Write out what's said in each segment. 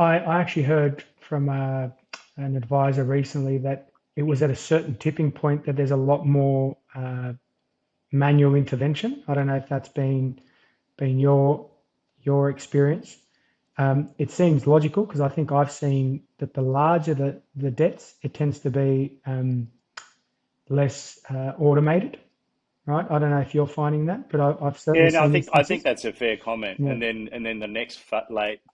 I actually heard from an advisor recently that it was at a certain tipping point that there's a lot more manual intervention. I don't know if that's been your experience. It seems logical because I think I've seen that the larger the debts, it tends to be less automated, right? I don't know if you're finding that, but I've certainly Yeah, no, seen I think instances. that's a fair comment. Yeah. And then the next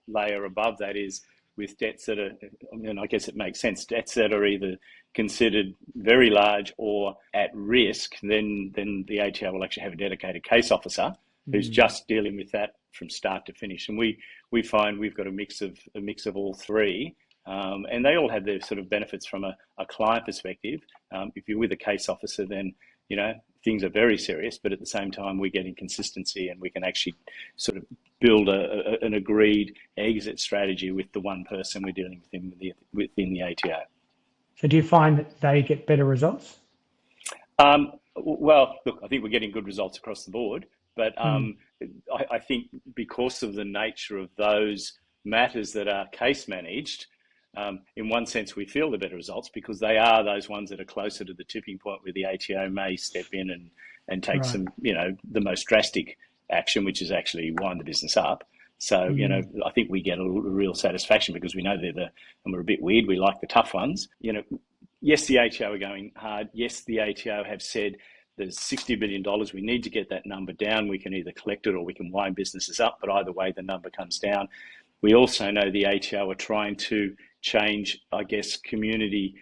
layer above that is with debts that are, I mean, I guess it makes sense, debts that are either considered very large or at risk, then the ATO will actually have a dedicated case officer who's Mm. just dealing with that from start to finish. And we find we've got a mix of all three. And they all have their sort of benefits from a client perspective. If you're with a case officer, then you know things are very serious, but at the same time we're getting consistency, and we can actually sort of build an agreed exit strategy with the one person we're dealing with within the ATO. So do you find that they get better results? Well, look, I think we're getting good results across the board, but Mm. I think because of the nature of those matters that are case managed, in one sense, we feel the better results because they are those ones that are closer to the tipping point where the ATO may step in and take Right. some, the most drastic action, which is actually wind the business up. So, Mm. I think we get a real satisfaction because we know and we're a bit weird. We like the tough ones. Yes, the ATO are going hard. Yes, the ATO have said there's $60 billion. We need to get that number down. We can either collect it or we can wind businesses up, but either way, the number comes down. We also know the ATO are trying to change, I guess, community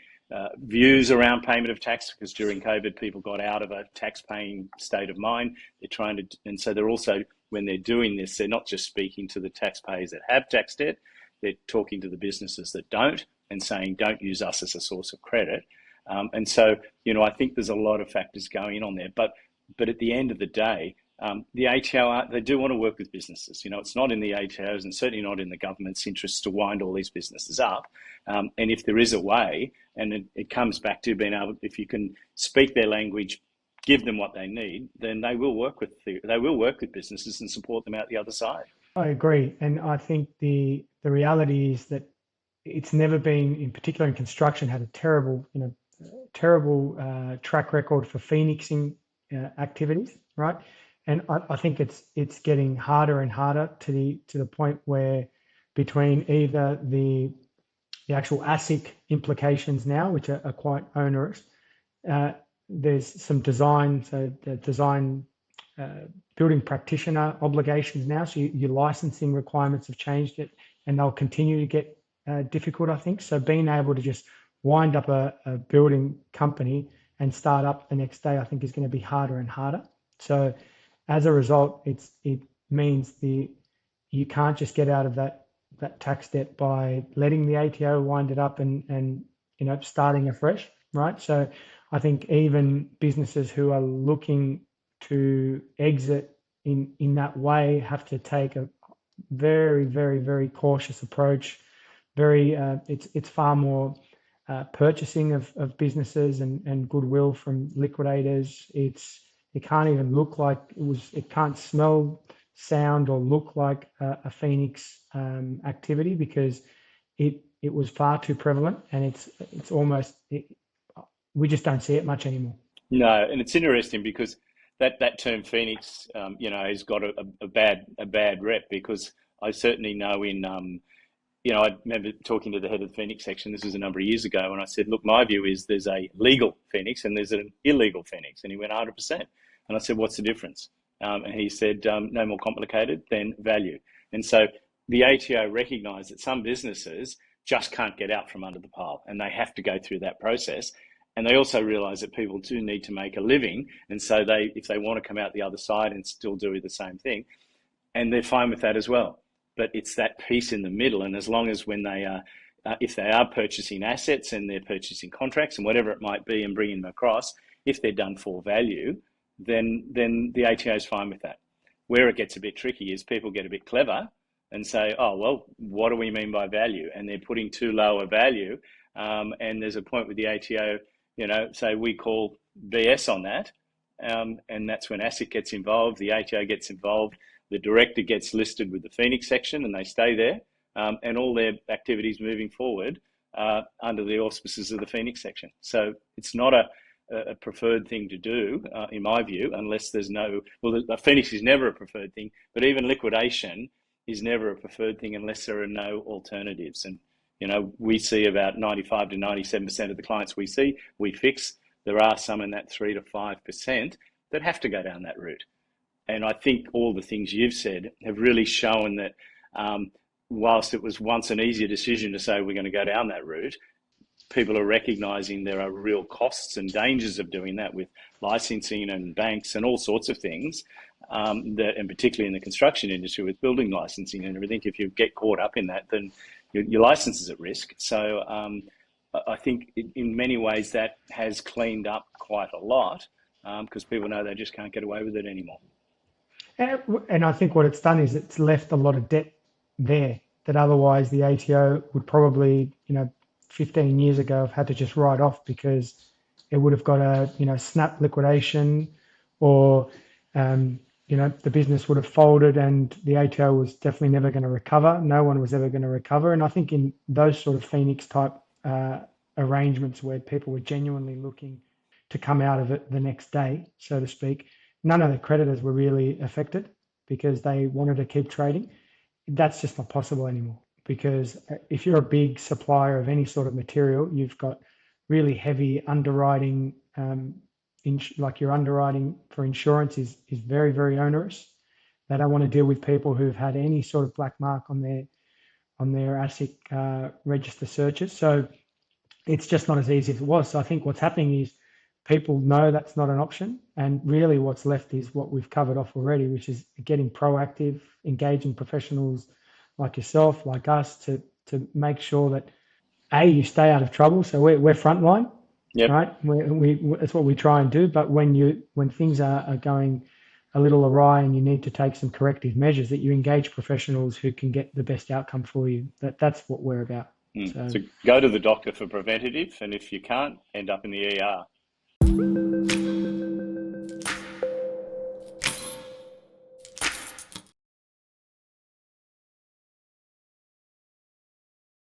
views around payment of tax because during COVID, people got out of a tax-paying state of mind. They're trying to, and so they're also, when they're doing this, they're not just speaking to the taxpayers that have tax debt. They're talking to the businesses that don't and saying, don't use us as a source of credit. And so, I think there's a lot of factors going on there. But at the end of the day, the ATO, they do want to work with businesses. It's not in the ATO's and certainly not in the government's interests to wind all these businesses up. And if there is a way, and it comes back to being able, if you can speak their language, give them what they need, then they will work with businesses and support them out the other side. I agree, and I think the reality is that it's never been, in particular in construction, had a terrible track record for phoenixing activities, right? And I think it's getting harder and harder to the point where between either the actual ASIC implications now, which are quite onerous, uh, there's some design, so the design uh, building practitioner obligations now. So your licensing requirements have changed it, and they'll continue to get difficult, I think. So being able to just wind up a building company and start up the next day, I think is going to be harder and harder. So as a result, it means you can't just get out of that tax debt by letting the ATO wind it up and starting afresh, right? So I think even businesses who are looking to exit in that way have to take a very, very, very cautious approach. It's far more purchasing of businesses and goodwill from liquidators. It can't even look like it can't smell, sound, or look like a Phoenix activity because it was far too prevalent, and it's almost we just don't see it much anymore. No, and it's interesting because that term Phoenix, has got a bad rep because I certainly know I remember talking to the head of the Phoenix section. This was a number of years ago, and I said, "Look, my view is there's a legal Phoenix and there's an illegal Phoenix," and he went 100%. And I said, "What's the difference?" And he said, "No more complicated than value." And so the ATO recognised that some businesses just can't get out from under the pile, and they have to go through that process. And they also realise that people do need to make a living, and so if they want to come out the other side and still do the same thing, and they're fine with that as well. But it's that piece in the middle, and as long as when they are, if they are purchasing assets and they're purchasing contracts and whatever it might be and bringing them across, if they're done for value, then the ATO is fine with that. Where it gets a bit tricky is people get a bit clever and say, "Oh well, what do we mean by value?" And they're putting too low a value, and there's a point with the ATO, say we call BS on that, and that's when ASIC gets involved, the ATO gets involved, the director gets listed with the Phoenix section, and they stay there. and all their activities moving forward under the auspices of the Phoenix section. So it's not a preferred thing to do, in my view, unless there's no, well, the Phoenix is never a preferred thing, but even liquidation is never a preferred thing unless there are no alternatives. And, we see about 95 to 97% of the clients we fix. There are some in that 3 to 5% that have to go down that route. And I think all the things you've said have really shown that whilst it was once an easier decision to say we're going to go down that route, people are recognising there are real costs and dangers of doing that with licensing and banks and all sorts of things, and particularly in the construction industry with building licensing and everything. If you get caught up in that, then your license is at risk. So I think in many ways that has cleaned up quite a lot because people know they just can't get away with it anymore. And I think what it's done is it's left a lot of debt there that otherwise the ATO would probably, 15 years ago have had to just write off because it would have got a, snap liquidation or, the business would have folded and the ATO was definitely never going to recover. No one was ever going to recover. And I think in those sort of Phoenix type arrangements where people were genuinely looking to come out of it the next day, so to speak, none of the creditors were really affected because they wanted to keep trading. That's just not possible anymore because if you're a big supplier of any sort of material, you've got really heavy underwriting, like your underwriting for insurance is very, very onerous. They don't want to deal with people who've had any sort of black mark on their ASIC register searches. So it's just not as easy as it was. So I think what's happening is people know that's not an option. And really what's left is what we've covered off already, which is getting proactive, engaging professionals like yourself, like us, to make sure that, A, you stay out of trouble. So we're frontline, Yep. right? That's what we try and do. But when things are going a little awry and you need to take some corrective measures, that you engage professionals who can get the best outcome for you. That's what we're about. So go to the doctor for preventative, and if you can't, end up in the ER.